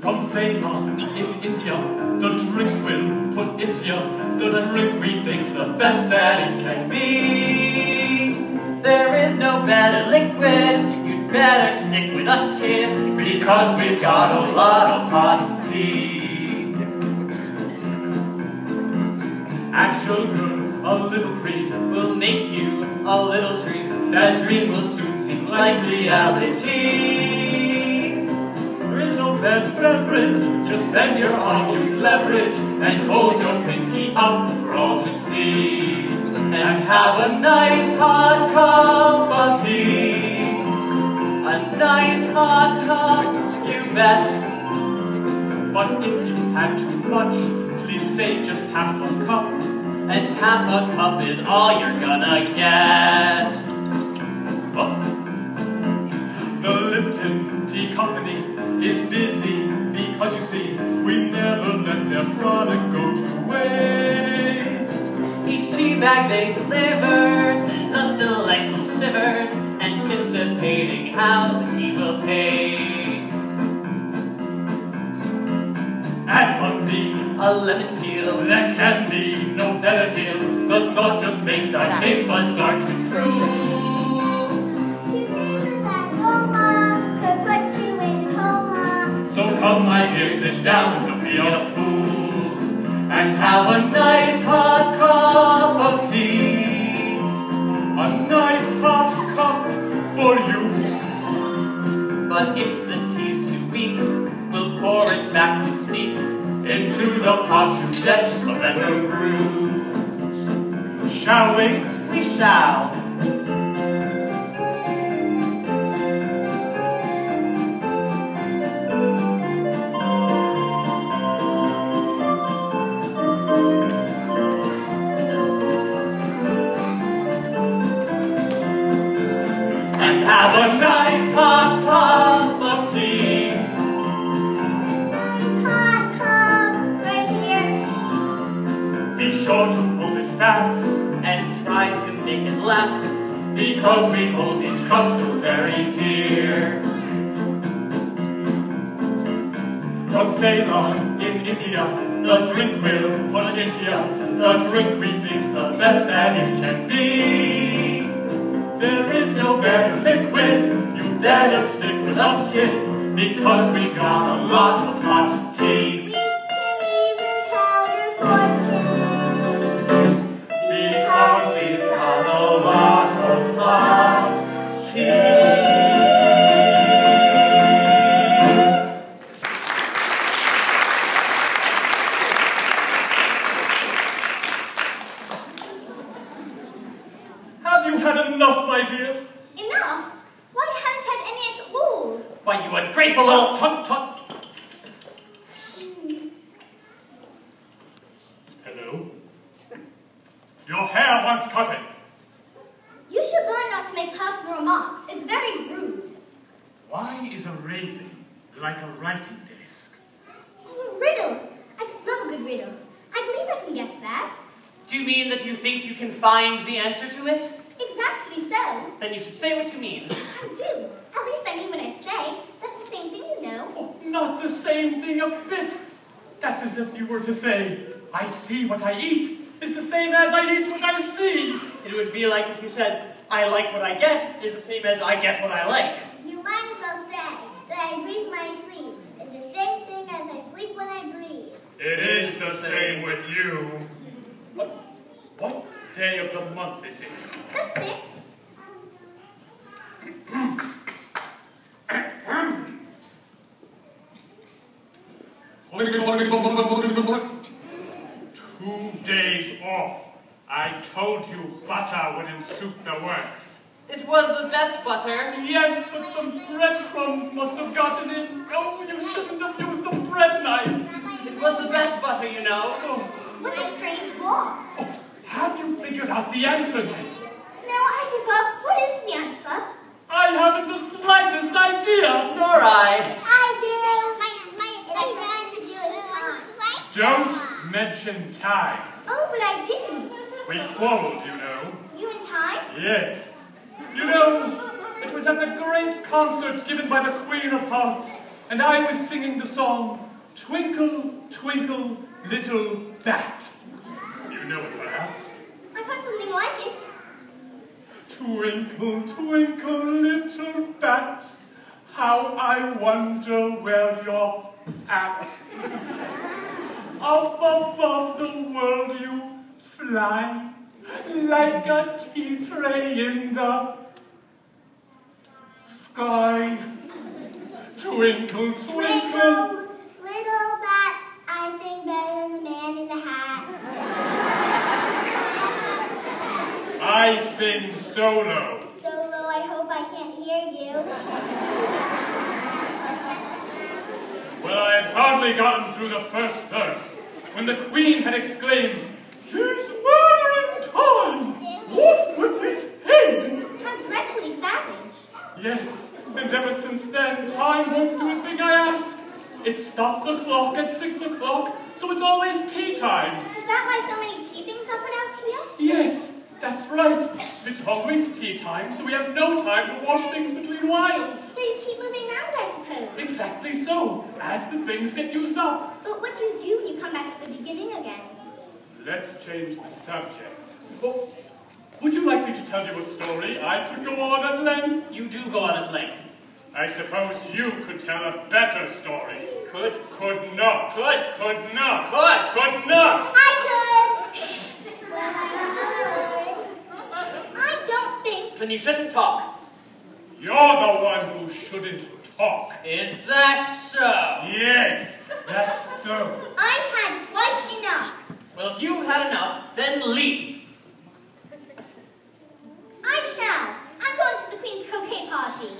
From Ceylon in India, the drink we'll put into you. The drink we think's the best that it can be. There is no better liquid, you'd better stick with us, kid, because we've got a lot of hot tea. Add sugar, a little cream, will make you a little dream. that dream will soon seem like reality. There is no better beverage, just bend your arm, use leverage, and hold your pinky up for all to see. And have a nice hot cup of tea. A nice hot cup, you bet. But if you had too much, please say just half a cup. And half a cup is all you're gonna get. Oh. The Lipton Tea Company is busy because you see, we never let their product go to waste. Each tea bag they deliver sends us delightful shivers, anticipating how the tea will taste. Add honey, a lemon peel, there can be no better deal. The thought just makes our taste buds start to drool. So come, my dear, sit down, don't be a fool, and have a nice hot cup of tea. A nice hot cup for you. But if the tea's too weak, we'll pour it back to steep into the pot to let the better brew. Shall we? We shall. Have a nice hot cup of tea. Nice hot cup right here. Be sure to hold it fast And try to make it last, because we hold each cup so very dear. From Ceylon in India, the drink we'll put into you. The drink we think's the best that it can be. There is no better liquid, you better stick with us, kid, because we've got a lot of hot tea. We can even tell your fortune, Because we've got a lot of hot tea. Have you had enough, my dear? Enough? Why, I haven't had any at all. why, you ungrateful little Tut. Hello? Your hair wants cutting. You should learn not to make personal remarks. It's very rude. Why is a raven like a writing desk? Oh, a riddle. I just love a good riddle. I believe I can guess that. Do you mean that you think you can find the answer to it? Exactly so. Then you should say what you mean. I do. At least I mean what I say. That's the same thing, you know. Oh, not the same thing a bit. That's as if you were to say, I see what I eat is the same as I eat what I see. It would be like if you said, I like what I get is the same as I get what I like. You might as well say that I breathe when I sleep. It's the same thing as I sleep when I breathe. It is the same with you. What day of the month is it? The 6th. Two days off. I told you butter wouldn't suit the works. It was the best butter. Yes, but some breadcrumbs must have gotten in. Oh, you shouldn't have used the bread knife. It was the best butter, you know. Oh, What's a strange walk? oh, have you figured out the answer yet? No, I give up. What is the answer? I haven't the slightest idea. Nor I. I do. It's time to do it. Don't mention time. Oh, but I didn't. We quarreled, you know. You and time? Yes. You know, it was at the great concert given by the Queen of Hearts, and I was singing the song, Twinkle, Twinkle, Little Bat. You know it, perhaps? I've heard something like it. Twinkle, twinkle, little bat, how I wonder where you're at. Up above the world you fly, like a tea tray in the sky. Twinkle, twinkle. Twinkle, little bat, I sing better than the man in the hat. I sing solo. Solo, I hope I can't hear you. Well, I had hardly gotten through the first verse when the Queen had exclaimed, "He's murdering time! Woof with his head!" How dreadfully savage. Yes, and ever since then, time won't do a thing I ask. It stopped the clock at 6 o'clock, so it's always tea time. Is that why so many tea things are put out here? Yes, that's right. It's always tea time, so we have no time to wash things between whiles. So you keep moving around, I suppose. Exactly so, as the things get used up. But what do you do when you come back to the beginning again? Let's change the subject. Oh, would you like me to tell you a story? I could go on at length. You do go on at length. I suppose you could tell a better story. Could not. Could not. Could not. I could! Well, I don't think. Then you shouldn't talk. You're the one who shouldn't talk. Is that so? Yes, that's so. I've had quite enough. Well, if you've had enough, then leave. I shall. I'm going to the Queen's croquet party.